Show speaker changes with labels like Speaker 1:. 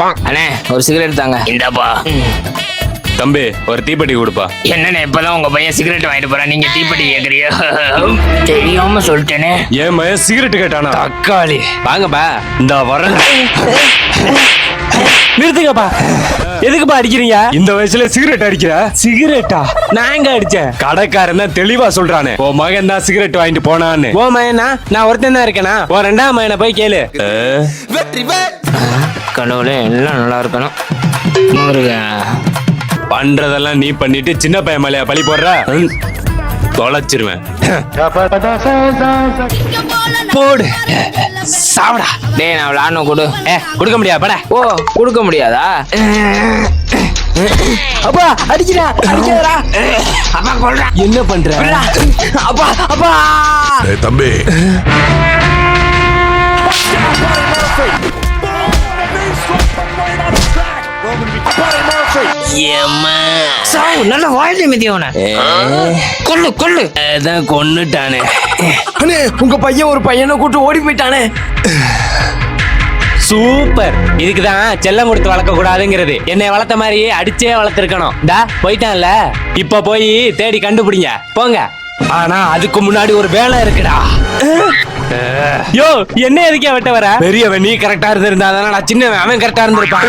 Speaker 1: அண்ணே ஒரு சிகரெட் தாங்க.
Speaker 2: இந்தாப்பா.
Speaker 3: தம்பி ஒரு தீப்பெட்டி கொடுப்பா.
Speaker 2: என்னண்ணே இப்பதான் உங்க பையன் சிகரெட் வாங்கிட்டு போறான், நீங்க தீப்பெட்டி கேக்குறியோ? தெரியாம சொல்லிட்டேனே.
Speaker 3: என் மயன் சிகரெட் கேட்டானா?
Speaker 1: தக்காளி
Speaker 3: வாங்கப்பா. இந்த வரேன்.
Speaker 1: நிறுத்துங்கப்பா. எதுக்குப்பா அடிக்கிறீங்க?
Speaker 3: இந்த வயசுல சிகரெட் அடிக்கிற?
Speaker 1: சிகரெட்டா? நான் எங்க அடிச்சேன்?
Speaker 3: கடைக்காரன் தான் தெளிவா சொல்றானே, உன் மகன் தான் சிகரெட் வாங்கிட்டு போனான்னு.
Speaker 1: ஓ மயனா? நான் ஒருத்தன் தான் இருக்கேனா? ஓ ரெண்டாம் மயனை போய் கேளு. கடவுளே எல்லாம் நல்லா இருக்கணும்.
Speaker 3: பண்றதெல்லாம் நீ பண்ணிட்டு சின்ன பையன் மேலையா பழி போடுற? தொலைச்சிருவேன்.
Speaker 1: போடு சாவடா. டேய் நான் விளாடணும் கொடு. கொடுக்க முடியாது பட. ஓ கொடுக்க முடியாதா? அப்பா அடிக்கிறா அடிக்காதடா. அப்பா கொல்றா. என்ன பண்ற? அப்பா அப்பா.
Speaker 4: டேய் தம்பி,
Speaker 1: சாவு நல்ல வாழ்க்கை மிதியோன. கொல்லு கொல்லு. அதான் கொன்னுட்டானே. அண்ணே உங்க பையன் ஒரு பையனை கூட்டு ஓடி போயிட்டானே. சூப்பர். இதுக்குதான் செல்லம் கொடுத்து வளர்க்க கூடாதுங்கிறது. என்னை வளர்த்த மாதிரி அடிச்சே வளர்த்திருக்கணும். டா போயிட்டான்ல, இப்ப போய் தேடி கண்டுபிடிங்க போங்க. ஆனா அதுக்கு முன்னாடி ஒரு வேலை இருக்குடா. யோ என்ன எதுக்கே வெட்ட வர? பெரியவன் நீ கரெக்டா இருந்திருந்தா தானே சின்னவன் அவன் கரெக்டா இருந்திருப்பான்.